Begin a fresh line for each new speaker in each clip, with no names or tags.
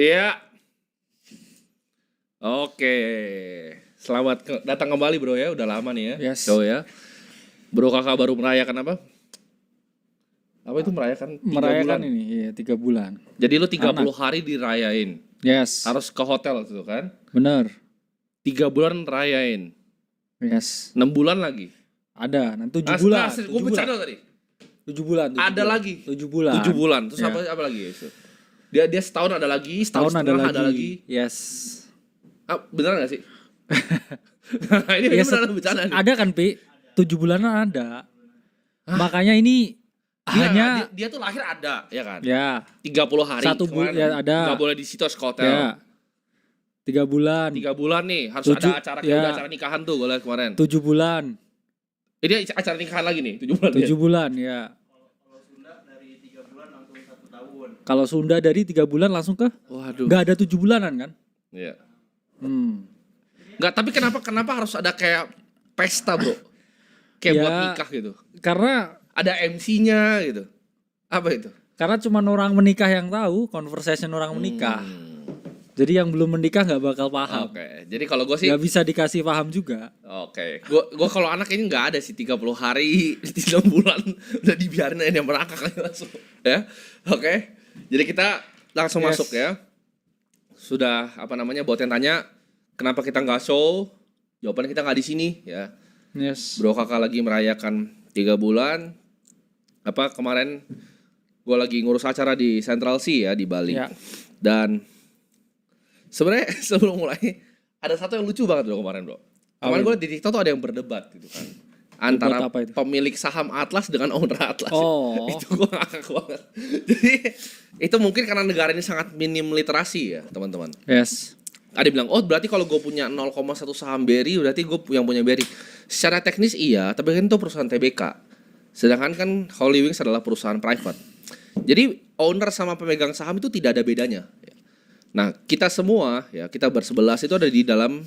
Iya. Oke. Selamat datang kembali bro ya. Udah lama nih ya.
Yes.
So ya. Bro kakak baru merayakan apa? Apa itu merayakan 3
Merayakan
bulan?
ini, iya 3 bulan.
Jadi lu 30 hari dirayain.
Yes.
Harus ke hotel tuh kan.
Bener.
3 bulan rayain.
Yes.
6 bulan lagi.
Ada, nanti 7 bulan.
Gue bercanda tadi.
7 bulan.
Ada lagi.
7 bulan.
7 bulan. Terus
Ya.
apa lagi ya? Dia setahun ada lagi, setahun setengah ada lagi.
Yes.
Ah, beneran gak sih? Ini
Ya,
beneran bercanda nih.
ada kan, Pi? 7 bulanan ada. Makanya ini hanya
dia tuh lahir ada, ya kan?
ya
30 hari.
1 bulan ya ada.
Gak boleh di situ ke hotel.
Ya. 3 bulan.
3 bulan nih, harus
7,
ada acara
ya.
acara nikahan tuh gue liat kemarin.
7 bulan.
Ini acara nikahan lagi nih, 7 bulan.
7 bulan ya. Kalau Sunda dari 3 bulan langsung ke?
Waduh.
Enggak ada 7 bulanan kan?
Iya.
Hmm.
Enggak, tapi kenapa harus ada kayak pesta, Bro? Kayak
Ya,
buat nikah gitu.
Karena
Ada MC-nya gitu. Apa itu?
cuma orang menikah yang tahu, conversation orang menikah. Jadi yang belum menikah nggak bakal paham.
Oke. Jadi kalau gue sih
Nggak bisa dikasih paham juga.
Oke. Gua kalau anak ini nggak ada sih 30 hari 3 bulan udah dibiarin aja yang merangkak aja langsung. Ya. Oke. Jadi kita langsung
Yes.
masuk ya. Sudah buat yang tanya kenapa kita nggak show? Jawabannya kita nggak di sini ya.
Yes.
Bro kakak lagi merayakan 3 bulan. Kemarin gue lagi ngurus acara di Central Sea ya di Bali.
Ya.
Dan sebenarnya sebelum mulai ada satu yang lucu banget bro kemarin bro. Kemarin gue di TikTok tuh ada yang berdebat gitu kan. Antara
apa itu?
pemilik saham Atlas dengan owner Atlas.
Oh.
Itu gue ngakak banget. Jadi itu mungkin karena negara ini sangat minim literasi ya teman-teman.
Yes.
Ada yang bilang, oh berarti kalau gue punya 0,1 saham BRI berarti gue yang punya BRI. Secara teknis iya, tapi kan itu perusahaan TBK. Sedangkan kan Holy Wings adalah perusahaan private. Jadi owner sama pemegang saham itu tidak ada bedanya. Nah kita semua ya kita bersebelas itu ada di dalam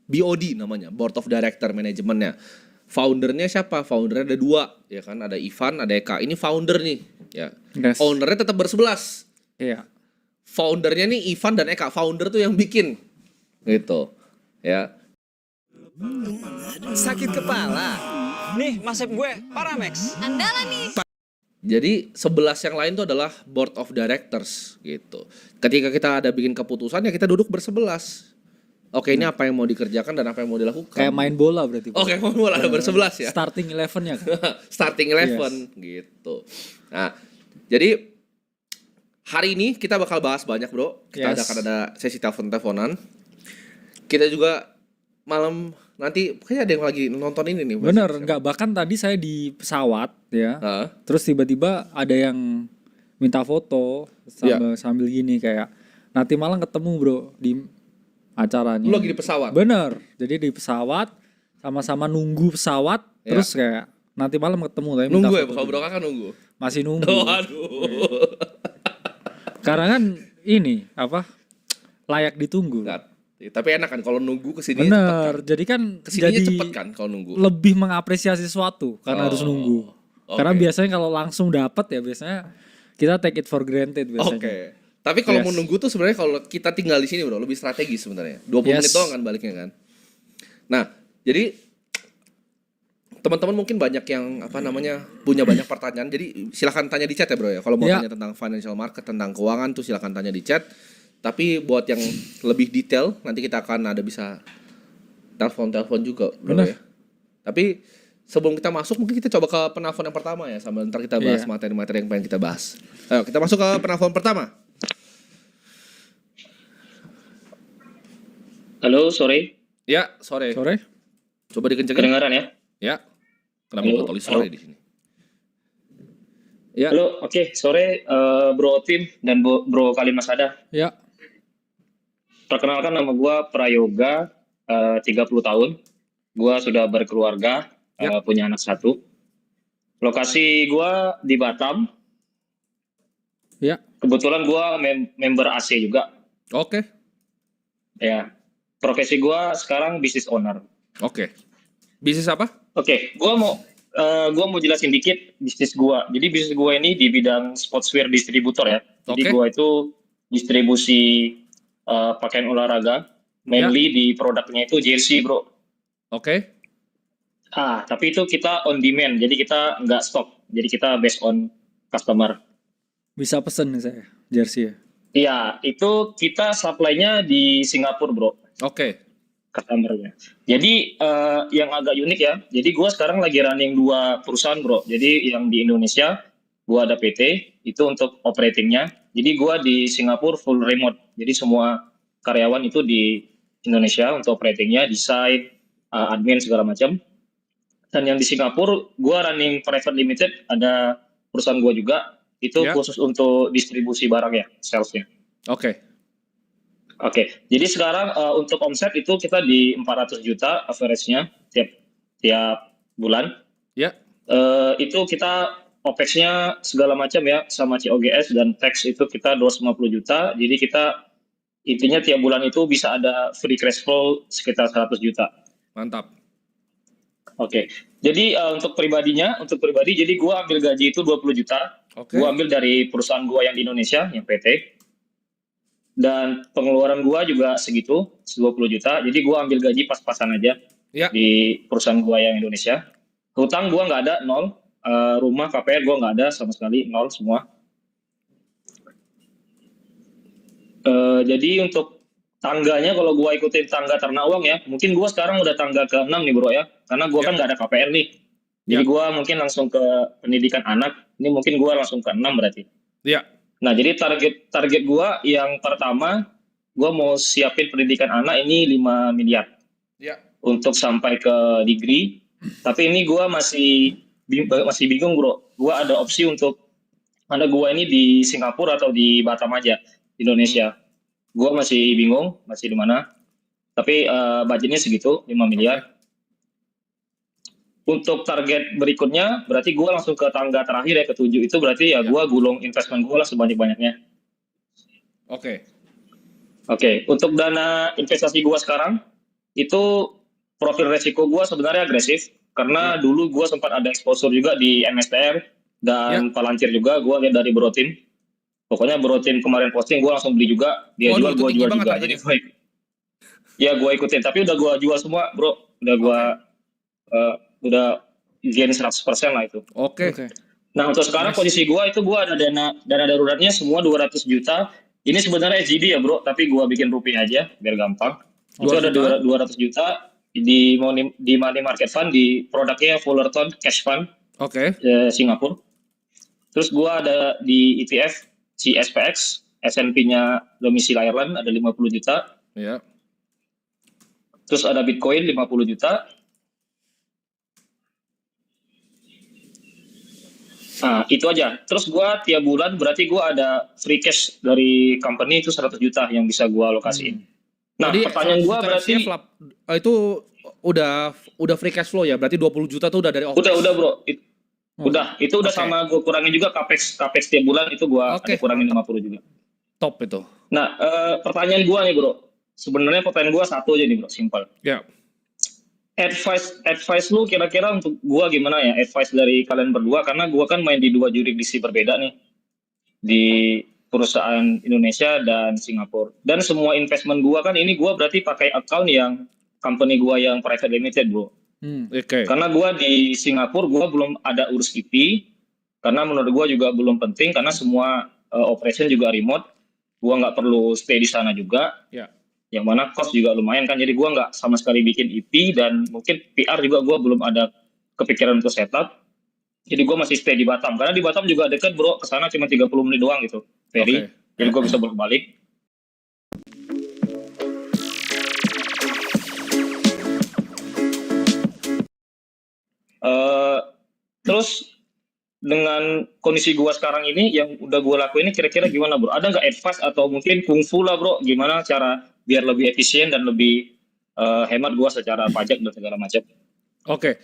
BOD namanya, Board of Director manajemennya. Foundernya siapa? Foundernya ada 2 ya kan, ada Ivan, ada Eka. Ini founder nih ya.
Yes.
Ownernya tetap bersebelas.
Iya.
Foundernya nih Ivan dan Eka. Founder tuh yang bikin gitu ya.
Sakit kepala. Nih, masep gue, Paramex.
Andalan nih.
Jadi 11 yang lain itu adalah board of directors gitu. Ketika kita ada bikin keputusan ya kita duduk bersebelas. Oke, ini apa yang mau dikerjakan dan apa yang mau dilakukan.
Kayak main bola berarti.
Oke, mau ada bersebelas ya.
Starting 11-nya kan.
Starting 11 gitu. Nah, jadi hari ini kita bakal bahas banyak, Bro. Kita
Yes.
akan ada sesi telepon-teleponan. Kita juga malam nanti kayaknya ada yang lagi nonton ini nih.
Bener, enggak, bahkan tadi saya di pesawat ya.
Heeh.
Terus tiba-tiba ada yang minta foto sambil gini kayak nanti malam ketemu bro di acaranya.
Lu lagi di pesawat?
Bener, jadi di pesawat sama-sama nunggu pesawat
Ya.
terus kayak nanti malam ketemu tapi minta
Nunggu ya,
foto
kalau
dulu.
Bro Kakak nunggu.
Masih nunggu.
Oh, aduh.
Karena kan ini layak ditunggu.
Enggak. Tapi enak kan kalau nunggu kesini cepet kan.
Bener, jadi kan
Kesininya
jadi
cepet kan kalau nunggu.
lebih mengapresiasi sesuatu karena harus nunggu.
Oke.
Karena biasanya kalau langsung dapat ya biasanya kita take it for granted biasanya.
Oke. Tapi kalau
Yes.
mau nunggu tuh sebenarnya kalau kita tinggal di sini bro lebih strategis sebenarnya. 20
Yes.
menit doang kan baliknya kan. Nah, jadi teman-teman mungkin banyak yang punya banyak pertanyaan. Jadi silakan tanya di chat ya bro ya. Kalau mau
Ya.
tanya tentang financial market, tentang keuangan tuh silakan tanya di chat. Tapi buat yang lebih detail nanti kita akan ada bisa telepon juga bro ya.
Benar.
Tapi sebelum kita masuk mungkin kita coba ke penelpon yang pertama ya sambil ntar kita bahas
Iya.
materi-materi yang pengen kita bahas. Ayo kita masuk ke penelpon pertama.
Halo, sore.
Ya, sore.
Sore?
Coba dikencengin.
Kedengaran ya?
Ya. Kenapa
Halo,
gue tulis sore
halo.
di sini? Ya.
Halo, oke, sore Bro Tim dan Bro Kalimasada.
Ya.
Perkenalkan nama gua Prayoga, 30 tahun. Gua sudah berkeluarga,
Ya.
punya anak 1. Lokasi gua di Batam.
Ya.
Kebetulan gua member AC juga.
Oke.
Ya. Profesi gua sekarang business owner.
Oke. Bisnis apa?
Oke, gua mau jelasin dikit bisnis gua. Jadi bisnis gua ini di bidang sportswear distributor ya. Jadi
Oke.
gua itu distribusi pakaian olahraga, mainly di produknya itu jersey bro.
Oke.
Tapi itu kita on demand, jadi kita nggak stok, jadi kita based on customer.
Bisa pesen nih saya jersey ya.
Iya, itu kita supply-nya di Singapura bro,
Oke.
customer-nya. Jadi yang agak unik ya, jadi gua sekarang lagi running 2 perusahaan bro. Jadi yang di Indonesia, gua ada PT, itu untuk operatingnya. Jadi gua di Singapura full remote, jadi semua karyawan itu di Indonesia untuk operatingnya, desain, admin segala macam. Dan yang di Singapura, gua running private limited, ada perusahaan gua juga, itu
Ya.
khusus untuk distribusi barang ya, sales-nya.
Oke.
Oke, jadi sekarang untuk omset itu kita di 400 juta average-nya tiap bulan.
Ya.
Itu kita OPEX-nya segala macam ya, sama COGS dan tax itu kita 250 juta. Jadi kita intinya tiap bulan itu bisa ada free cash flow sekitar 100 juta.
Mantap.
Oke, jadi untuk pribadi, jadi gua ambil gaji itu 20 juta.
Oke.
Gua ambil dari perusahaan gua yang di Indonesia, yang PT. Dan pengeluaran gua juga segitu, 20 juta. Jadi gua ambil gaji pas-pasan aja
Ya.
di perusahaan gua yang Indonesia. Hutang gua nggak ada, 0. Rumah KPR gua nggak ada sama sekali, 0 semua. Jadi untuk tangganya, kalau gua ikutin tangga ternak uang ya, mungkin gua sekarang udah tangga ke-6 nih bro ya, karena gua
Ya.
kan nggak ada KPR nih. Jadi
Ya.
gua mungkin langsung ke pendidikan anak, ini mungkin gua langsung ke 6 berarti.
Ya.
Nah, jadi target gua yang pertama, gua mau siapin pendidikan anak ini 5 miliar
Ya.
untuk sampai ke degree. Tapi ini gua masih bingung bro. Gua ada opsi untuk mana gua ini di Singapura atau di Batam aja, Indonesia. Gua masih bingung, masih di mana. Tapi budgetnya segitu, 5 miliar. Untuk target berikutnya, berarti gue langsung ke tangga terakhir ya, ke-7 itu berarti ya gue gulung investment gue lah sebanyak-banyaknya.
Oke.
Oke, untuk dana investasi gue sekarang, itu profil resiko gue sebenarnya agresif, karena dulu gue sempat ada exposure juga di MSTR, dan Palantir juga, gue lihat dari Brotin. Pokoknya Brotin kemarin posting, gue langsung beli juga, dia
Waduh,
jual,
itu
gue
tinggi
jual
banget
juga.
harganya.
Jadi gue ikutin, tapi udah gue jual semua bro, udah gain 100% lah itu.
Oke.
Nah untuk sekarang posisi gua itu gua ada dana daruratnya semua 200 juta. Ini sebenarnya SGD ya bro, tapi gua bikin rupiah aja biar gampang. Itu ada 200 juta di money market fund, di produknya Fullerton Cash Fund
Oke.
Singapura. Terus gua ada di ETF si SPX, S&P-nya domisili Ireland ada 50 juta.
Ya.
Terus ada Bitcoin 50 juta. Nah, itu aja. Terus gua tiap bulan berarti gua ada free cash dari company itu 100 juta yang bisa gua alokasiin. Nah,
Jadi
pertanyaan gua berarti
itu udah free cash flow ya. Berarti 20 juta tuh udah dari OPEX.
udah bro. Itu udah sama gua kurangin juga capex tiap bulan itu gua ada kurangin 50 juga.
Top itu.
Nah, pertanyaan gua nih bro. Sebenarnya pertanyaan gua satu aja nih bro, simpel.
Ya.
Advice lu kira-kira untuk gua gimana ya? Advice dari kalian berdua, karena gua kan main di 2 jurisdiksi berbeda nih, di perusahaan Indonesia dan Singapura. Dan semua investment gua kan ini gua berarti pakai account yang company gua yang private limited bro.
Oke.
Karena gua di Singapura gua belum ada urus IP, karena menurut gua juga belum penting karena semua operation juga remote. Gua nggak perlu stay di sana juga.
Ya.
Yang mana cost juga lumayan kan, jadi gua nggak sama sekali bikin IP, dan mungkin PR juga gua belum ada kepikiran untuk setup. Jadi gua masih stay di Batam, karena di Batam juga dekat bro, kesana cuma 30 menit doang gitu ferry. Jadi gua bisa bolak-balik. Terus dengan kondisi gua sekarang ini yang udah gua lakuin ini, kira-kira gimana bro? Ada nggak advice atau mungkin kungfu lah bro, gimana cara biar lebih efisien dan lebih hemat gua secara pajak dan segala macam?
Oke.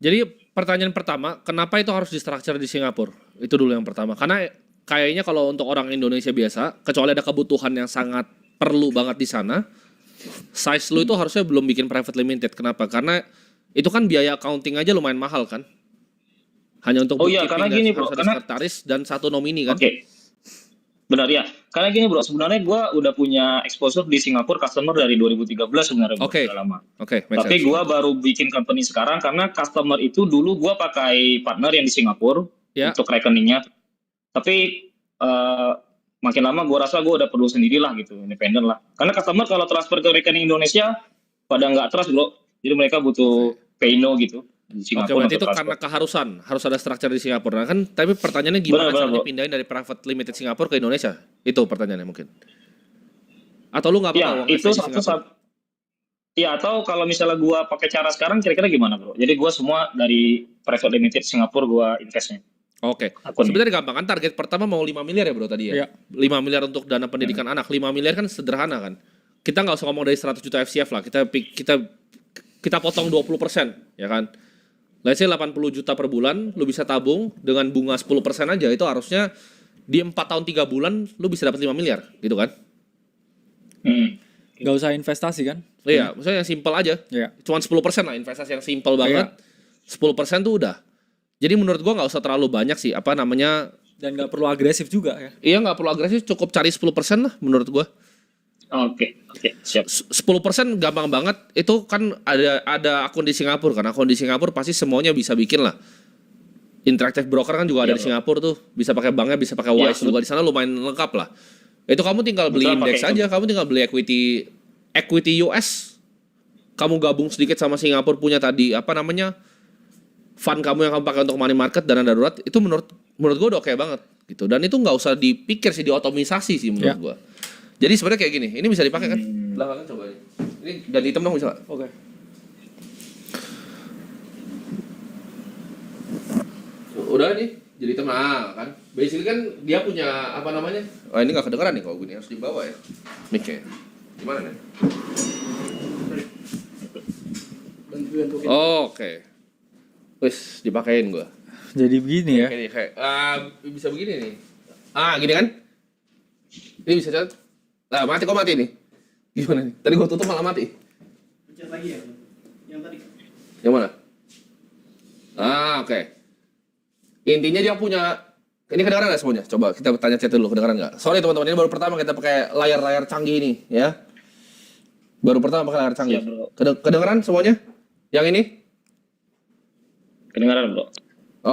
Jadi pertanyaan pertama, kenapa itu harus di-structure di Singapura? Itu dulu yang pertama. Karena kayaknya kalau untuk orang Indonesia biasa, kecuali ada kebutuhan yang sangat perlu banget di sana, size lu itu harusnya belum bikin private limited. Kenapa? Karena itu kan biaya accounting aja lumayan mahal kan? Hanya untuk
karena gini bro,
harus ada sekretaris dan satu nomini kan?
Oke. Benar ya. Karena gini bro, sebenarnya gue udah punya exposure di Singapura customer dari 2013 sebenarnya bro,
Oke.
udah lama.
Oke, make
Tapi
sense.
gue baru bikin company sekarang karena customer itu dulu gue pakai partner yang di Singapura
Ya.
untuk rekeningnya. Tapi makin lama gue rasa gue udah perlu sendirilah gitu, independen lah. Karena customer kalau transfer ke rekening Indonesia pada nggak trust bro. Jadi mereka butuh payno gitu di
Oke,
Singapura
berarti
untuk
itu
transfer.
karena keharusan, harus ada structure di Singapura. Nah, kan tapi pertanyaannya gimana
Benar,
caranya
bro.
pindahin dari private limited Singapura ke Indonesia? Itu pertanyaannya mungkin. Atau lu nggak apa-apa
Ya,
uang
itu
di
satu
Singapura?
ya, atau kalau misalnya gua pakai cara sekarang kira-kira gimana bro? Jadi gua semua dari private limited Singapura gua investnya.
Oke.
Akunnya.
Sebenarnya gampang kan, target pertama mau 5 miliar ya bro tadi ya?
Iya.
5 miliar untuk dana pendidikan anak. 5 miliar kan sederhana kan. Kita nggak usah ngomong dari 100 juta FCF lah. Kita potong 20% ya kan. Let's say 80 juta per bulan lu bisa tabung dengan bunga 10% aja, itu harusnya di 4 tahun 3 bulan lu bisa dapat 5 miliar gitu kan.
Gak usah investasi kan?
Iya, maksudnya yang simple aja.
Iya.
Cuman 10% lah investasi yang simple banget. 10% tuh udah. Jadi menurut gua nggak usah terlalu banyak sih, apa namanya.
Dan gak perlu agresif juga ya.
Iya, nggak perlu agresif, cukup cari 10% lah menurut gua.
Oke, siap.
10% gampang banget. Itu kan ada akun di Singapura kan. Akun di Singapura pasti semuanya bisa bikin lah. Interactive broker kan juga ada
Iya,
di
bro.
Singapura tuh. Bisa pakai banknya, bisa pakai
Iya,
Wise juga, di sana lumayan lengkap lah. Itu kamu tinggal beli
Betul,
indeks
pakai
aja, kamu tinggal beli equity US. Kamu gabung sedikit sama Singapura punya tadi apa namanya? Fund kamu yang kamu pakai untuk money market, dana darurat, itu menurut gue udah oke banget gitu. Dan itu nggak usah dipikir sih, diotomisasi sih menurut
Ya.
gue. Jadi sebenarnya kayak gini, ini bisa dipakai kan? Belakangan coba aja. Ini dan hitam dong bisa nggak?
Oke.
Udah nih, jadi hitam nah kan. Basically kan dia punya apa namanya? Oh ini nggak kedengeran nih kalau gini, harus dibawa ya. Mic-nya. Gimana nih? Oke. Wis dipakein gua.
Jadi begini ya.
Kayak bisa begini nih. Gini kan? Ini bisa cat. Lah mati kok mati nih. Gimana nih? Tadi gua tutup malah mati.
Pencet lagi ya? Yang tadi.
Yang mana? Oke. Intinya dia punya. Ini kedengaran nggak semuanya? Coba kita tanya chat dulu, kedengaran nggak? Sorry teman-teman, ini baru pertama kita pakai layar canggih ini, ya. Baru pertama pakai layar canggih.
Siap, bro.
Kedengaran semuanya? Yang ini?
Kedengaran bro.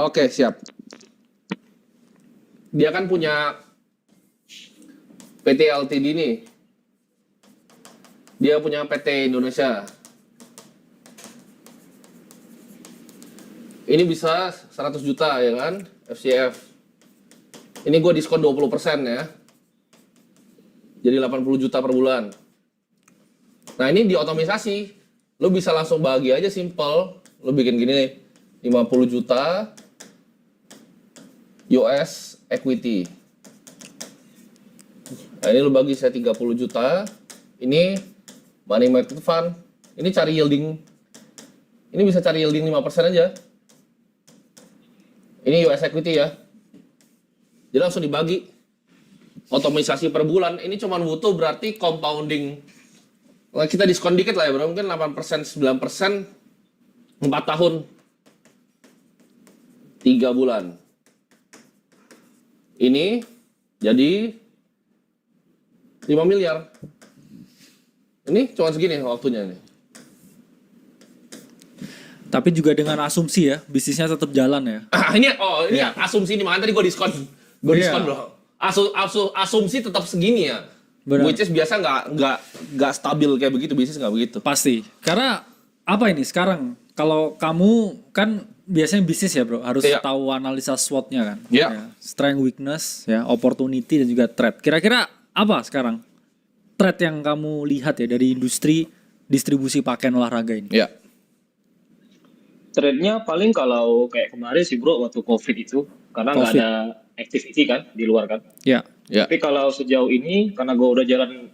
Oke, siap. Dia kan punya PT LTD nih. Dia punya PT Indonesia. Ini bisa 100 juta ya kan, FCF. Ini gue diskon 20% ya. Jadi 80 juta per bulan. Nah ini diotomisasi. Lo bisa langsung bagi aja simple. Lo bikin gini nih. 50 juta US equity. Nah ini lo bagi saya 30 juta. Ini money market fund. Ini cari yielding. Ini bisa cari yielding 5% aja. Ini US equity ya. Jadi langsung dibagi. Otomisasi per bulan. Ini cuma butuh berarti compounding. Nah, kita diskon dikit lah ya bro. Mungkin 8%, 9%. 4 tahun. 3 bulan. Ini jadi 5 miliar. Ini cuma segini waktunya nih.
Tapi juga dengan asumsi ya, bisnisnya tetap jalan ya.
Ini asumsi ini makanya tadi gue diskon. Gue diskon
Iya.
bro. Asumsi tetap segini ya.
Benar.
Which is biasa nggak stabil kayak begitu, bisnis nggak begitu.
Pasti. Karena apa ini sekarang? Kalau kamu kan biasanya bisnis ya bro, harus
Iya.
tahu analisa SWOT-nya kan.
Iya.
Ya, strength, weakness, ya, opportunity dan juga threat. Kira-kira apa sekarang threat yang kamu lihat ya dari industri distribusi pakaian olahraga ini?
Ya.
Trade-nya paling kalau kayak kemarin sih bro waktu COVID itu karena nggak
COVID.
ada activity kan di luar kan.
Ya.
Ya.
Tapi kalau sejauh ini karena gue udah jalan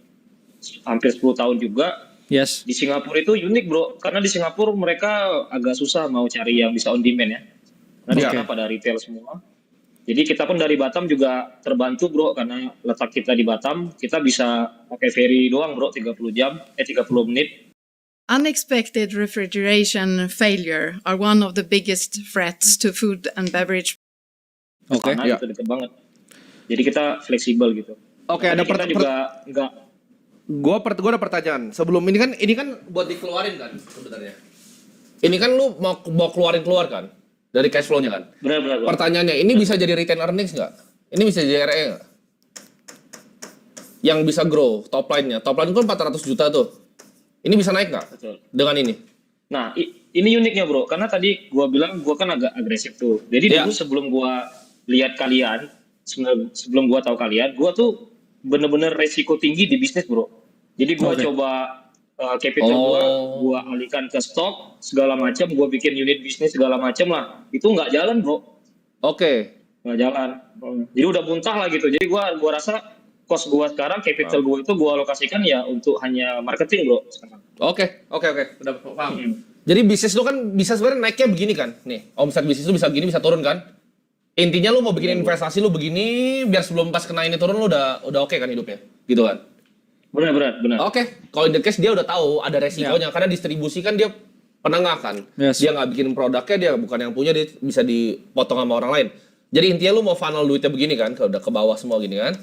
hampir 10 tahun juga
Yes.
di Singapura itu unik bro karena di Singapura mereka agak susah mau cari yang bisa on demand ya. Nah, di
Oke.
sana pada retail semua. Jadi kita pun dari Batam juga terbantu bro karena letak kita di Batam kita bisa pakai ferry doang bro 30 menit.
Unexpected refrigeration failure are one of the biggest threats to food and beverage.
Oke.
Sana
Ya.
itu deket banget. Jadi kita fleksibel gitu.
Oke,
Tapi
ada
kita juga nggak.
gua ada pertanyaan. Sebelum ini kan buat dikeluarin kan sebenarnya. Ini kan lu mau keluar kan dari cash flow-nya kan.
Benar.
Pertanyaannya, ini bisa jadi retain earnings nggak? Ini bisa jadi RE nggak? Yang bisa grow top line-nya. Top line kan 400 juta tuh. Ini bisa naik nggak
Betul.
dengan ini?
Nah, ini uniknya bro, karena tadi gua bilang gua kan agak agresif tuh. Jadi
Iya.
dulu sebelum gua lihat kalian, sebelum gua tahu kalian, gua tuh bener-bener resiko tinggi di bisnis bro. Jadi gua coba capital gua alihkan ke stok segala macam, gua bikin unit bisnis segala macam lah. Itu nggak jalan bro,
Oke.
nggak jalan. Jadi udah muntah lah gitu. Jadi gua rasa cost gua sekarang, capital gua itu gua alokasikan ya untuk hanya marketing bro sekarang.
Oke. Udah paham. Jadi bisnis lu kan bisa sebenarnya naiknya begini kan? Nih, omset bisnis lu bisa begini, bisa turun kan? Intinya lu mau bikin investasi lu begini, biar sebelum pas kena ini turun lu udah oke kan hidupnya, gitu kan?
Benar.
Oke, kalau in the case dia udah tahu ada resikonya, karena distribusi kan dia penengah kan.
Yes.
Dia nggak bikin produknya, dia bukan yang punya, dia bisa dipotong sama orang lain. Jadi intinya lu mau funnel duitnya begini kan, udah ke bawah semua gini kan?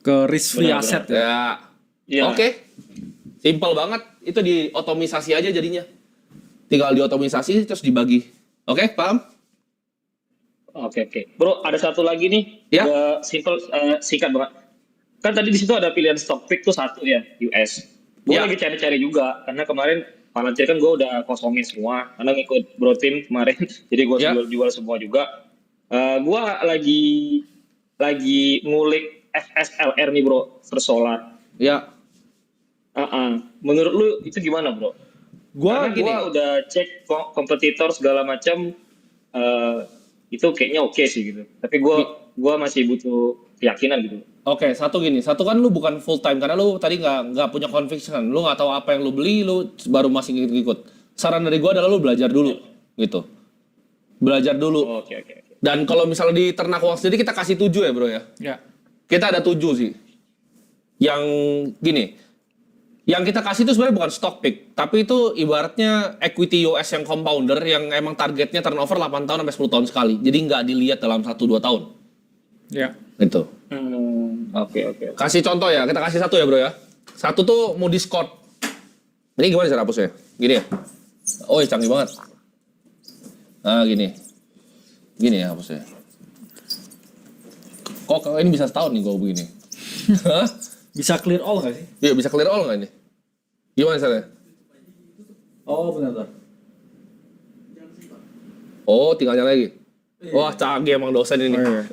Ke risk free
Benar.
asset ya.
Ya,
Iya.
oke. Simple banget, itu diotomisasi aja jadinya. Tinggal diotomisasi terus dibagi. Oke, paham?
Oke. Bro, ada satu lagi nih.
Ya.
Simple, singkat banget. Kan tadi di situ ada pilihan stock pick tuh satu ya, US. Gue
Ya.
lagi cari-cari juga, karena kemarin Palantir kan gue udah kosongin semua, karena ngikut Bro Tim kemarin, jadi gue
Ya.
jual semua juga. Gue lagi ngulik FSLR nih bro, First Solar.
Ya.
Menurut lu itu gimana bro?
Gua
Karena gua udah cek kompetitor segala macam, itu kayaknya oke sih gitu. Tapi gua masih butuh keyakinan gitu.
Oke, satu kan lu bukan full time karena lu tadi nggak punya conviction, lu nggak tahu apa yang lu beli, lu baru masih ngikut. Saran dari gua adalah lu belajar dulu, gitu. Belajar dulu.
Oke.
Dan kalau misalnya di ternak uang sendiri kita kasih 7 ya bro ya.
Ya.
Kita ada 7 sih. Yang gini, yang kita kasih itu sebenarnya bukan stock pick, tapi itu ibaratnya equity US yang compounder yang emang targetnya turnover 8 tahun sampai 10 tahun sekali. Jadi nggak dilihat dalam 1-2 tahun.
Ya.
Gitu.
Oke.
Kasih contoh ya, kita kasih satu ya bro ya. Satu tuh Moody's Corp. Ini gimana cara hapusnya? Gini ya? Oh ya canggih banget. Nah gini. Gini ya hapusnya. Kok ini bisa setahun nih gue begini? Hah?
Bisa clear all nggak sih?
Iya bisa clear all nggak ini? Gimana caranya?
Oh benar.
Oh tinggal nyala lagi. Wah canggih emang dosen ini.
Oh, iya.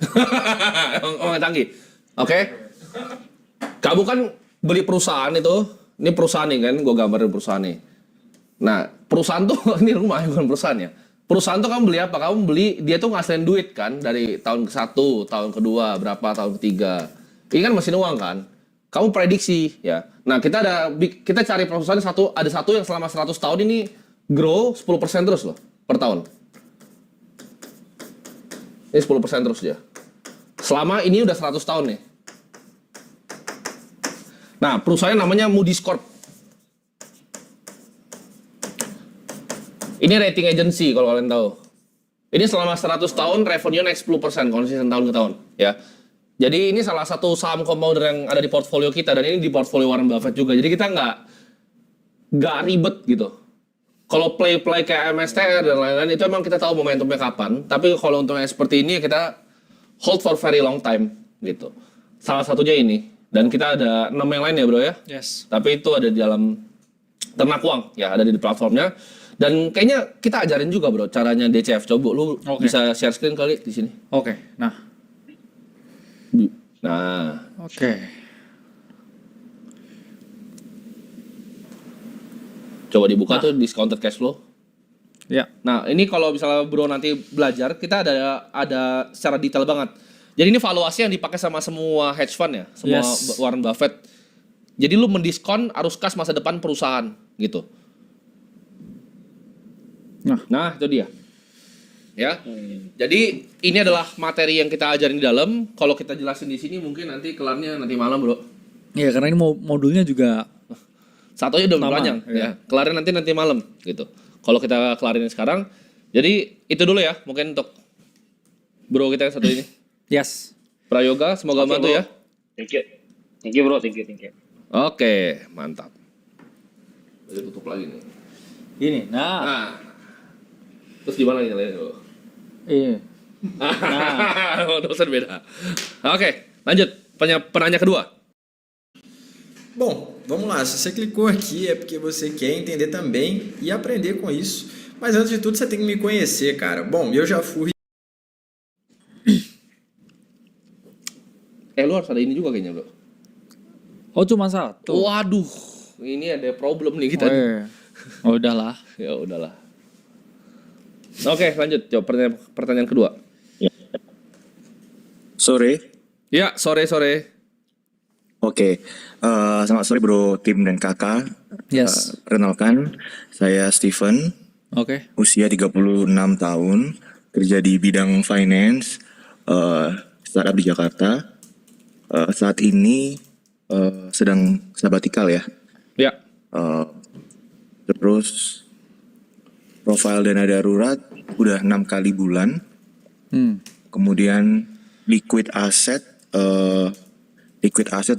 emang canggih. Oke. Kamu kan beli perusahaan itu. Ini perusahaan nih kan, gue gambarin perusahaan nih. Nah perusahaan tuh ini rumah bukan perusahaannya. Perusahaan tuh kamu beli apa? Kamu beli dia tuh ngasilin duit kan dari tahun ke-1, tahun kedua, berapa tahun ketiga. Ini kan mesin uang kan. Kamu prediksi ya. Nah, kita cari perusahaan ada satu yang selama 100 tahun ini grow 10% terus loh per tahun. Ini 10% terus dia. Selama ini udah 100 tahun nih. Nah, perusahaan namanya Moody's Corp. Ini rating agency kalau kalian tahu. Ini selama 100 tahun revenue naik 10% konsisten tahun ke tahun ya. Jadi ini salah satu saham compounder yang ada di portfolio kita dan ini di portfolio Warren Buffett juga. Jadi kita nggak ribet gitu. Kalau play kayak MSTR dan lain-lain itu emang kita tahu momentumnya kapan. Tapi kalau untuk yang seperti ini kita hold for very long time gitu. Salah satunya ini dan kita ada 6 yang lain ya bro ya.
Yes.
Tapi itu ada di dalam ternak uang ya, ada di platformnya. Dan kayaknya kita ajarin juga bro caranya DCF. Coba lu bisa share screen kali di sini.
Oke. Nah. Oke.
Coba dibuka tuh discounted cash flow.
Ya.
Nah, ini kalau misalnya bro nanti belajar, kita ada secara detail banget. Jadi ini valuasi yang dipakai sama semua hedge fund ya, semua
Yes.
Warren Buffett. Jadi lu mendiskon arus kas masa depan perusahaan gitu. Nah, itu dia. Ya. Jadi ini adalah materi yang kita ajarin di dalam. Kalau kita jelasin di sini mungkin nanti kelarnya nanti malam, bro.
Iya, karena ini modulnya juga
Satu aja udah
sama,
panjang
iya.
ya. Kelarin nanti malam gitu. Kalau kita kelarin sekarang, jadi itu dulu ya mungkin untuk bro kita yang satu ini.
yes.
Prayoga, semoga
Oke,
bantu
bro.
ya.
Thank you bro, thank you.
Oke, mantap. Jadi tutup lagi nih.
Ini, nah,
Nah, terus gimana nih nyalain lo?
ini.
Oh, dosen beda. Oke, lanjut. Penanya kedua.
Bom, vamos lá. Se você clicou aqui é porque você quer entender também e aprender com isso. Mas antes de tudo, você tem que me conhecer, cara. Bom, eu já fui.
Lu harus ada ini juga kayaknya, bro.
Oh, cuma satu.
Waduh, ini ada problem nih kita.
Oh, iya. Oh, udahlah.
Ya udahlah. Oke, lanjut. Jawab pertanyaan kedua.
Sore.
Ya, sore.
Oke. Selamat sore bro, tim dan kakak.
Yes.
Perkenalkan, saya Steven,
Oke.
usia 36 tahun, kerja di bidang finance, startup di Jakarta. Saat ini sedang sabbatical ya.
Ya.
Terus profil dana darurat udah 6 kali bulan. Kemudian liquid asset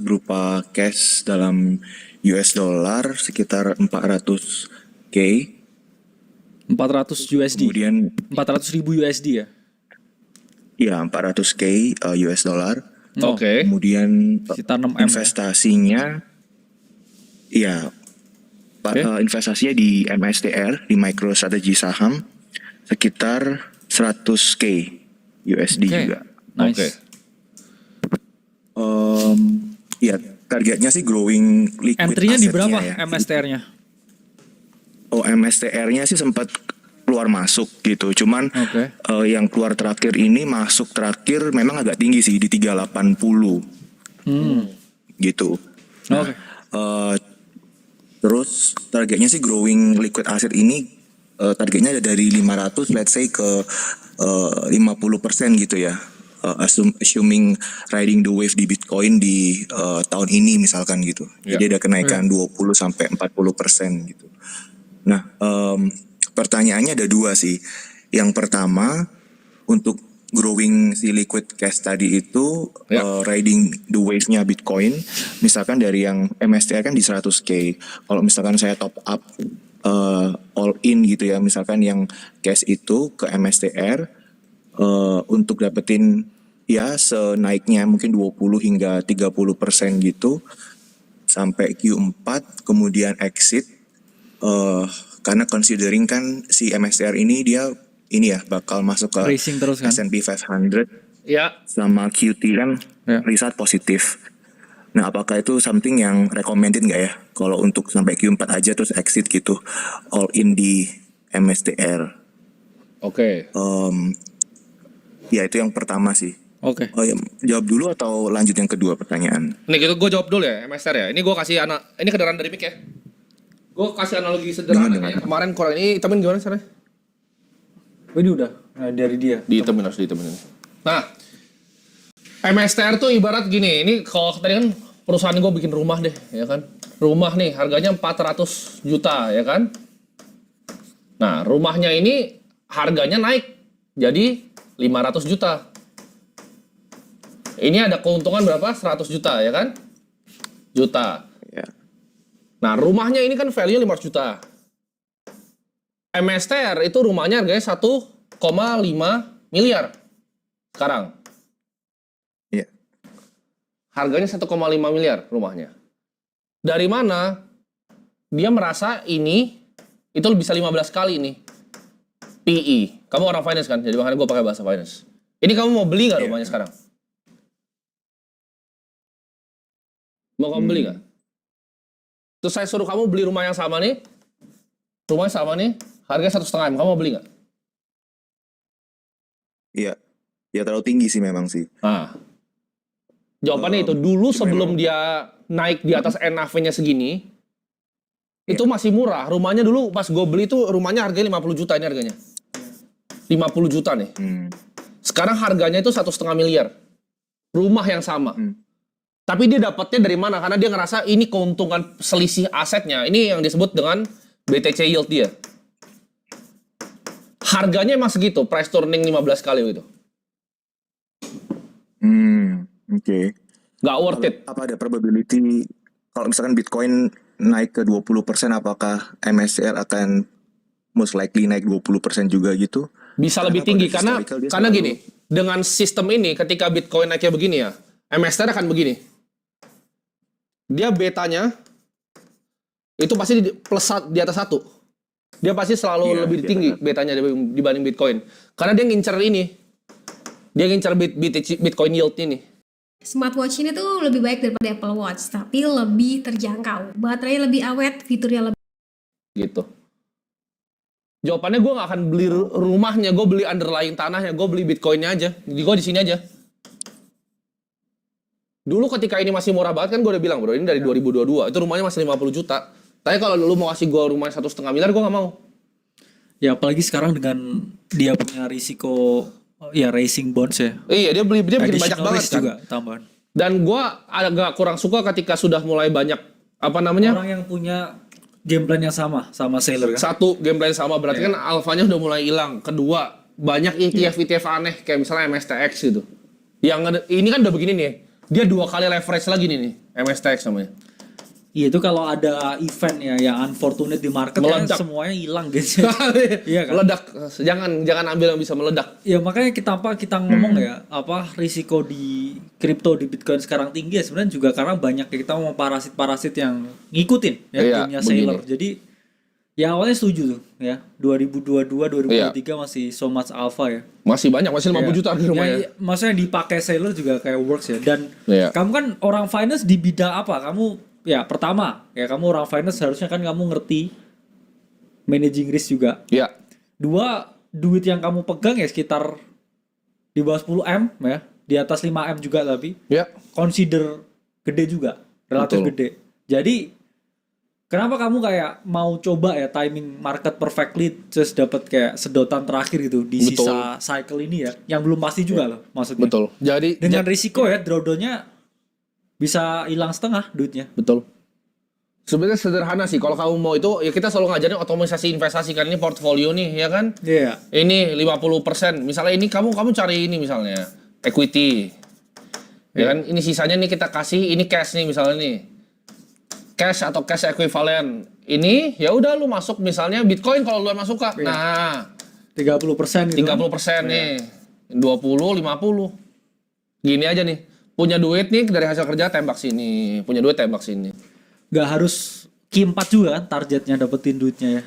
berupa cash dalam US dollar sekitar 400k.
400 USD.
Kemudian
400 ribu USD ya?
ya 400k US dollar.
Oh,
Oke.
Kemudian
Sekitar 6 M ya?
investasinya investasinya di MSTR, di MicroStrategy saham sekitar 100k USD
Oke.
juga.
Nice.
Oke.
Ya targetnya sih growing liquid
Entry-nya di
assetnya
berapa
ya.
MSTR-nya?
Oh, MSTR-nya sih sempat keluar masuk gitu. Cuman
Oke.
yang keluar terakhir ini masuk terakhir memang agak tinggi sih di 380 gitu.
Oke.
Terus targetnya sih growing liquid asset ini targetnya ada dari 500 let's say ke 50% gitu ya. Assuming riding the wave di Bitcoin di tahun ini misalkan gitu.
Ya.
Jadi ada kenaikan 20 sampai 40% gitu. Nah, pertanyaannya ada dua sih. Yang pertama, untuk growing si liquid cash tadi itu
Ya.
riding the wave-nya Bitcoin, misalkan dari yang MSTR kan di 100k. Kalau misalkan saya top up all in gitu ya, misalkan yang cash itu ke MSTR untuk dapetin ya senaiknya mungkin 20 hingga 30% gitu sampai Q4 kemudian exit. Karena considering kan si MSTR ini dia bakal masuk ke
Racing terus kan?
S&P 500
Ya.
sama QT kan
Ya.
riset positif. Nah, apakah itu something yang recommended nggak ya? Kalau untuk sampai Q4 aja terus exit gitu, all in di MSTR.
Oke.
Ya itu yang pertama sih.
Oke.
Oh ya, jawab dulu atau lanjut yang kedua pertanyaan?
Nih gitu gue jawab dulu ya, MSR ya. Ini gue kasih ini kedengeran dari mic ya. Gue kasih analogi sederhana
Dengar.
ya. Kemarin Korea ini temen gimana caranya?
Oh, ini udah dari dia.
Ditemen harus ditemenin. Nah, MSTR tuh ibarat gini. Ini kalau tadi kan perusahaan gue bikin rumah deh, ya kan. Rumah nih harganya 400 juta, ya kan. Nah, rumahnya ini harganya naik jadi 500 juta. Ini ada keuntungan berapa? 100 juta, ya kan? Juta.
Ya.
Nah, rumahnya ini kan value 500 juta. MSTR itu rumahnya harganya 1,5 miliar sekarang.
Iya.
Harganya 1,5 miliar rumahnya. Dari mana dia merasa ini itu bisa 15 kali nih PE. Kamu orang finance kan? Jadi makanya gue pakai bahasa finance. Ini kamu mau beli nggak rumahnya sekarang? Mau kamu beli nggak? Terus saya suruh kamu beli rumah yang sama nih. Rumahnya sama nih, harganya 1,5 M. Kamu mau beli nggak?
Iya. Ya terlalu tinggi sih memang sih.
Nah, jawabannya itu dulu sebelum dia naik di atas NAV-nya segini, itu masih murah. Rumahnya dulu pas gue beli itu rumahnya harganya 50 juta ini harganya. 50 juta nih. Sekarang harganya itu 1,5 miliar. Rumah yang sama. Tapi dia dapatnya dari mana? Karena dia ngerasa ini keuntungan selisih asetnya. Ini yang disebut dengan BTC yield dia. Harganya emang segitu, price turning 15 kali gitu.
Oke.
Nggak worth it.
Apa ada probability kalau misalkan Bitcoin naik ke 20%, apakah MSCI akan most likely naik 20% juga gitu?
Bisa
Karena
lebih
kalau
tinggi
dari
karena
historical dia
karena
selalu-
gini, dengan sistem ini ketika Bitcoin naiknya begini ya, MSTR akan begini. Dia betanya itu pasti di atas 1. Dia pasti selalu
Iya,
lebih
di atas
tinggi
1.
betanya dibanding Bitcoin. Karena dia ngincer ini. Dia ngincer Bitcoin yield ini.
Smartwatch ini tuh lebih baik daripada Apple Watch, tapi lebih terjangkau. Baterainya lebih awet, fiturnya lebih
Gitu. Jawabannya gue nggak akan beli rumahnya, gue beli underlying tanahnya, gue beli Bitcoinnya aja. Gue di sini aja. Dulu ketika ini masih murah banget kan gue udah bilang bro, ini dari 2022, itu rumahnya masih 50 juta. Tapi kalau lu mau kasih gue rumahnya 1,5 miliar, gue nggak mau.
Ya apalagi sekarang dengan dia punya risiko ya racing bonds ya.
Iya, dia bikin banyak
Additional
banget
risk
kan.
juga tambahan.
Dan gue agak kurang suka ketika sudah mulai banyak apa namanya
Orang yang punya game plan yang sama Sailor kan.
satu game plan sama berarti kan alfanya udah mulai hilang. Kedua banyak ETF aneh kayak misalnya MSTX gitu. Yang ini kan udah begini nih, dia 2 kali leverage lagi nih MSTX namanya.
Iya itu kalau ada event ya yang unfortunate di market kan
Meledak.
semuanya hilang guys. Iya kan?
Meledak, jangan ambil yang bisa meledak.
Ya makanya kita ngomong ya apa risiko di kripto di Bitcoin sekarang tinggi ya sebenarnya juga karena banyak kita mau parasit yang ngikutin ya
Iya,
gamenya
begini.
Sailor. Jadi yang awalnya setuju tuh ya 2022 2023 masih so much alpha ya.
Masih banyak, masih 50
Ya.
juta di rumahnya.
Ya, maksudnya dipakai Sailor juga kayak works ya. Dan
Iya.
kamu kan orang finance di bidang apa? Kamu ya pertama ya kamu orang finance harusnya kan kamu ngerti managing risk juga.
Iya.
Dua, duit yang kamu pegang ya sekitar di bawah 10 M ya, di atas 5 M juga tapi
Iya.
consider gede juga, relatif
Betul.
gede. Jadi kenapa kamu kayak mau coba ya timing market perfectly terus dapat kayak sedotan terakhir gitu di
Betul.
sisa cycle ini ya, yang belum pasti juga loh maksudnya.
Betul. Jadi
Dengan risiko ya drawdown-nya bisa hilang setengah duitnya.
betul. Sebenarnya sederhana sih kalau kamu mau itu ya kita selalu ngajarin otomatisasi investasi kan ini portfolio nih ya kan.
Iya.
Ini 50%. Misalnya ini kamu cari ini misalnya equity. Ya kan ini sisanya nih kita kasih ini cash nih misalnya nih. Cash atau cash equivalent. Ini ya udah lu masuk misalnya Bitcoin kalau lu emang suka. Nah,
30% gitu.
30% nih. 20 50. Gini aja nih. Punya duit nih dari hasil kerja tembak sini. Punya duit tembak sini.
Gak harus Q4 juga kan targetnya dapetin duitnya ya.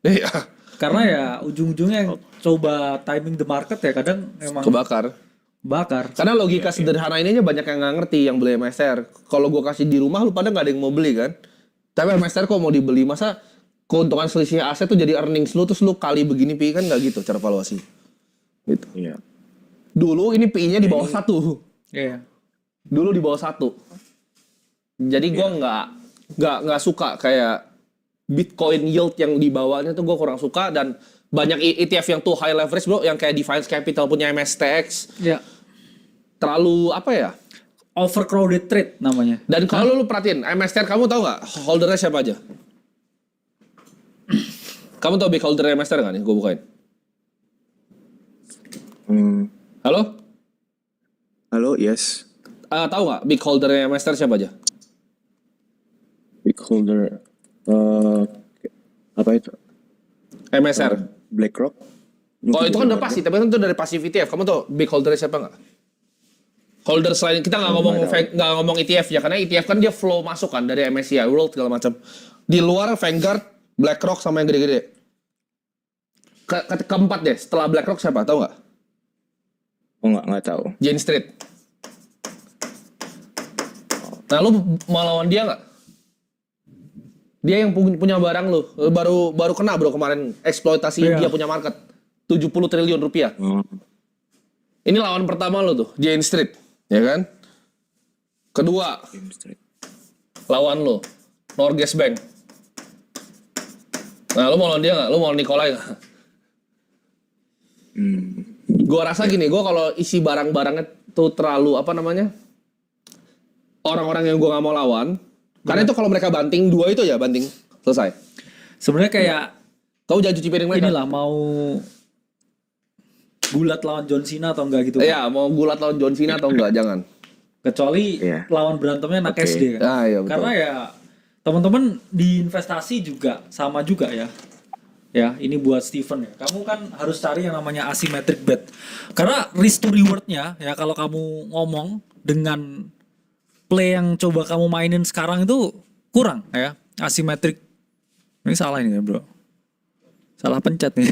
Iya.
Karena ya ujung-ujungnya yang coba timing the market ya kadang emang
Kebakar.
bakar.
Karena logika sederhana ini aja banyak yang nggak ngerti yang beli MSR. Kalau gua kasih di rumah lu pada nggak ada yang mau beli kan. Tapi MSR kok mau dibeli masa keuntungan selisih aset tuh jadi earnings lu terus lu kali begini PI kan nggak gitu cara valuasi. Gitu.
Iya.
Dulu ini PI-nya di bawah 1.
Iya.
Dulu di bawah 1. Jadi gua nggak suka kayak Bitcoin yield yang di bawahnya tuh gua kurang suka dan banyak ETF yang tuh high leverage bro yang kayak Defiance Capital punya MSTX
Ya.
terlalu apa ya?
Overcrowded trade namanya.
Dan kalau lu perhatiin, MSTR kamu tahu nggak holdernya siapa aja? Kamu tahu big holder MSTR nggak nih? Gue bukain. Halo?
Halo, yes.
Tahu nggak big holder MSTR siapa aja?
Big holder. Apa itu?
MSR.
BlackRock.
Kalau itu kan udah pasti, tapi kan itu dari passive ETF. Kamu tahu big holdernya siapa nggak? Holder selain kita nggak ngomong ETF ya, karena ETF kan dia flow masuk kan dari MSCI World segala macam. Di luar Vanguard, BlackRock sama yang gede-gede. Keempat deh, setelah BlackRock siapa? Tahu nggak?
Oh nggak tahu.
Jane Street. Nah lu mau lawan dia nggak? Dia yang punya barang lu, baru kena bro kemarin eksploitasi
Iya.
dia punya market 70 triliun rupiah. Ini lawan pertama lu tuh, Jane Street, ya kan? Kedua, lawan lu, Norges Bank. Nah lu mau lawan dia nggak? Lu mau lawan Nikolai nggak? Gua rasa gini, gua kalau isi barang-barangnya tuh terlalu apa namanya? Orang-orang yang gua nggak mau lawan. Karena itu kalau mereka banting dua itu ya banting selesai.
Sebenarnya kayak
Kau jangan cuci piring mereka.
inilah mau gulat lawan John Cena atau enggak gitu.
Iya, mau gulat lawan John Cena atau enggak, jangan.
Kecuali
Iya.
lawan berantemnya anak
Oke.
SD kan.
Ah, iya, betul.
Karena ya teman-teman di investasi juga sama juga ya. Ya, ini buat Steven ya. Kamu kan harus cari yang namanya asymmetric bet. Karena risk to rewardnya ya kalau kamu ngomong dengan play yang coba kamu mainin sekarang itu kurang ya. Asymmetric. Ini salah ini ya, Bro. Salah pencet nih.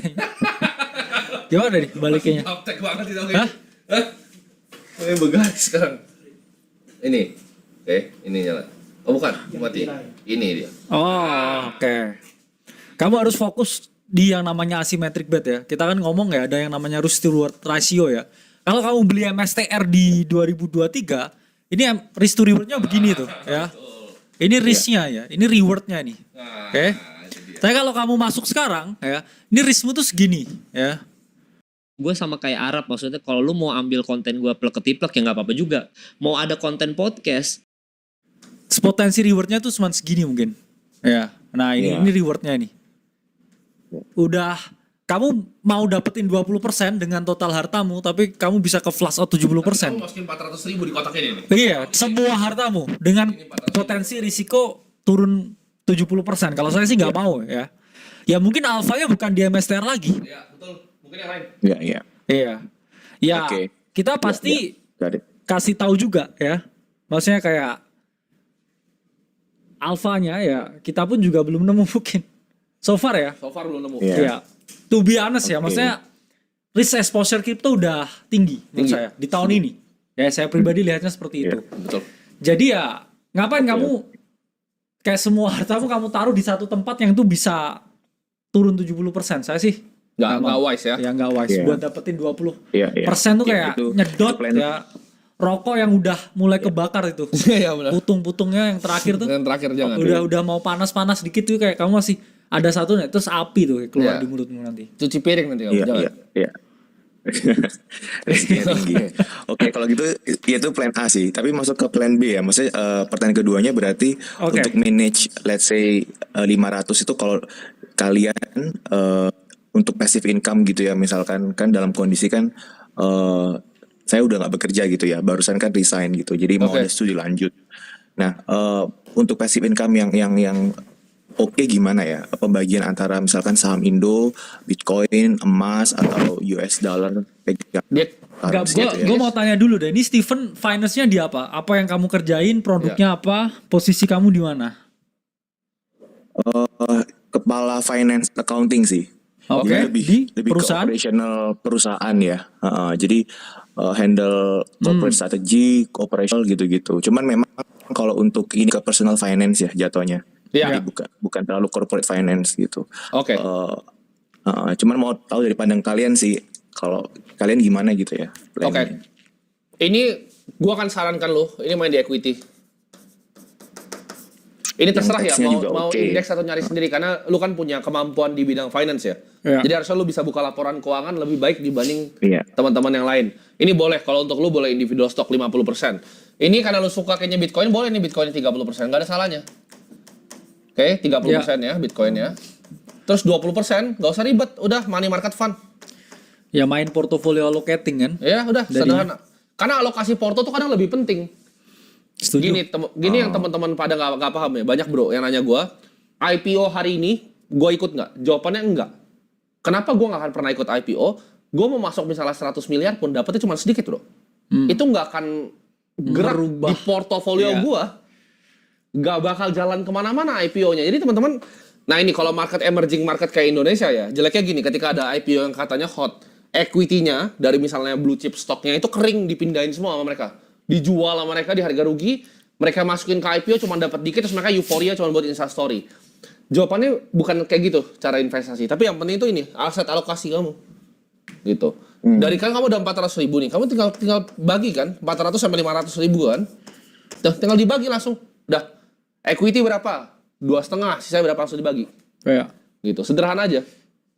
Gimana nih baliknya?
Uptek banget itu.
Hah?
Ini begaris sekarang. Ini. Ini nyala. Oh bukan, mati. Ini dia.
Oh, oke. Kamu harus fokus di yang namanya asymmetric bet ya. Kita kan ngomong ya ada yang namanya risk to reward ratio ya. Kalau kamu beli MSTR di 2023, ini risk to rewardnya begini tuh ya. Ini risknya ya, ini rewardnya nih. Oke. Tapi kalau kamu masuk sekarang ya, ini riskmu tuh segini ya.
Gue sama kayak Arab, maksudnya kalau lu mau ambil konten gue plek-ketiplek ya nggak apa-apa juga. Mau ada konten podcast,
Potensi rewardnya tuh cuma segini mungkin. Ya. Nah ini rewardnya nih. Udah kamu mau dapetin 20% dengan total hartamu, tapi kamu bisa ke flash out 70%.
Kamu masukin 400.000 di kotak ini nih.
Iya, semua hartamu dengan potensi risiko turun 70%. Kalau saya sih nggak mau ya. Ya mungkin alfanya bukan di MSTR lagi.
Iya, betul. Mungkin yang lain.
Iya.
Iya. Ya,
Oke.
kita pasti
Got it.
kasih tahu juga ya. Maksudnya kayak alfanya ya, kita pun juga belum nemu mungkin. So far ya.
So far belum nemu.
Iya.
Iya. To be honest ya,
Oke.
maksudnya risk exposure crypto udah tinggi menurut
Tinggi.
saya di tahun ini. Ya, saya pribadi lihatnya seperti itu.
Betul.
Jadi ya, ngapain kamu kayak semua hartamu kamu taruh di satu tempat yang tuh bisa turun 70%. Saya sih
Nggak wise ya.
ya nggak wise
Iya.
buat dapetin 20%
Iya.
tuh
Iya,
kayak
itu
nyedot
plan.
ya. Rokok yang udah mulai kebakar itu.
Iya benar.
Putung-putungnya yang terakhir tuh
Yang terakhir jangan.
udah mau panas-panas dikit tuh kayak kamu masih ada satu nih terus api tuh keluar
Iya.
di mulutmu nanti.
Cuci piring nanti kamu, jangan.
Iya. Risknya tinggi. Oke, kalau gitu itu plan A sih. Tapi masuk ke plan B ya. Maksudnya pertanyaan keduanya berarti
Oke.
untuk manage let's say 500 itu kalau kalian untuk passive income gitu ya, misalkan kan dalam kondisi kan saya udah nggak bekerja gitu ya, barusan kan resign gitu. Jadi mau
Oke.
studi lanjut. Nah, untuk passive income yang oke gimana ya pembagian antara misalkan saham Indo, Bitcoin, emas atau US dollar pegang
Dia
currency gitu ya.
Gue mau tanya dulu deh, ini Steven finance-nya di apa? Apa yang kamu kerjain, produknya apa, posisi kamu di mana?
Kepala finance accounting sih.
Oke,
Jadi
di
lebih
perusahaan?
ke operational perusahaan ya. Jadi handle corporate strategy, operational gitu-gitu. Cuman memang kalau untuk ini ke personal finance ya jatuhnya.
Iya.
Jadi bukan terlalu corporate finance gitu.
Oke.
Cuman mau tahu dari pandang kalian sih, kalau kalian gimana gitu ya?
Oke.
planning.
Ini gua akan sarankan lo, ini main di equity. Ini terserah ya,
teksnya
mau
juga
mau
oke.
indeks atau nyari sendiri karena lu kan punya kemampuan di bidang finance ya.
Iya.
Jadi harusnya lu bisa buka laporan keuangan lebih baik dibanding
Iya.
teman-teman yang lain. Ini boleh kalau untuk lu boleh individual stock 50%. Ini karena lu suka kayaknya Bitcoin, boleh nih Bitcoin 30%, nggak ada salahnya. Oke, 30% ya Bitcoin ya. Terus 20% nggak usah ribet, udah money market fund.
Ya main portfolio allocating kan?
Ya udah
Dari-
sederhana. Karena alokasi porto tuh kadang lebih penting.
Setuju.
Gini yang teman-teman pada nggak paham ya. Banyak bro yang nanya gue, IPO hari ini gue ikut nggak? Jawabannya enggak. Kenapa gue nggak akan pernah ikut IPO? Gue mau masuk misalnya 100 miliar pun dapetnya cuma sedikit bro. Itu nggak akan gerak
Merubah.
di portofolio
Iya.
gue. Nggak bakal jalan kemana-mana IPO-nya. Jadi teman-teman, nah ini kalau market emerging market kayak Indonesia ya, jeleknya gini, ketika ada IPO yang katanya hot, equity-nya dari misalnya blue chip stocknya itu kering dipindahin semua sama mereka. Dijual sama mereka di harga rugi, mereka masukin ke IPO cuma dapat dikit terus mereka euforia cuma buat instastory. Jawabannya bukan kayak gitu cara investasi, tapi yang penting itu ini aset alokasi kamu. Gitu. Dari kan kamu udah 400.000 nih, kamu tinggal bagi kan 400 sampai 500.000 kan. Tinggal dibagi langsung. Udah. Equity berapa? 2,5, sisa berapa langsung dibagi.
Ya.
Gitu. Sederhana aja.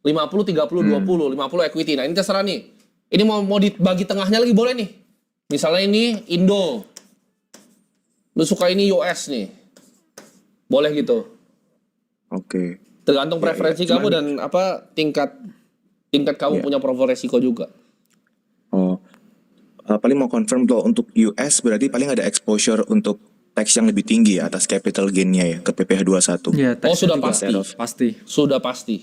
50 30 20, 50 equity. Nah, ini terserah nih. Ini mau dibagi tengahnya lagi boleh nih. Misalnya ini Indo. Lu suka ini US nih. Boleh gitu.
Oke.
Tergantung preferensi kamu dan apa tingkat kamu punya profil resiko juga.
paling mau confirm tuh untuk US berarti paling ada exposure untuk tax yang lebih tinggi ya atas capital gain-nya ya ke PPh 21.
Iya,
Oh, sudah
juga.
pasti.
Pasti.
Sudah pasti.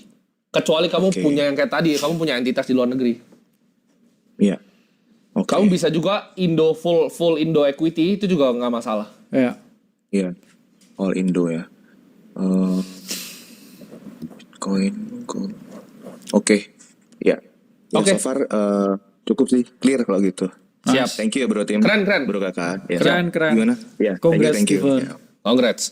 Kecuali kamu
Oke.
punya yang kayak tadi, kamu punya entitas di luar negeri.
Iya. Oke.
Kamu bisa juga full Indo equity itu juga nggak masalah.
Iya.
Iya. All Indo ya. Bitcoin, gold. Oke. Ya. Ya
Oke.
so far cukup sih clear kalau gitu.
Siap.
Thank you ya bro tim.
Keren.
Bro kakak. Ya.
Keren.
Gimana? Ya.
Congrats,
thank you.
Steven.
Ya.
Congrats.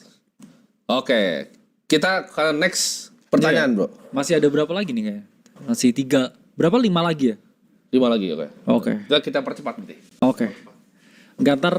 Oke, kita ke next pertanyaan,
Iya.
bro.
Masih ada berapa lagi nih kayaknya? Masih 3. Berapa? 5 lagi ya?
5 lagi, oke.
Oke.
Kita percepat nanti.
Oke. Enggak, ntar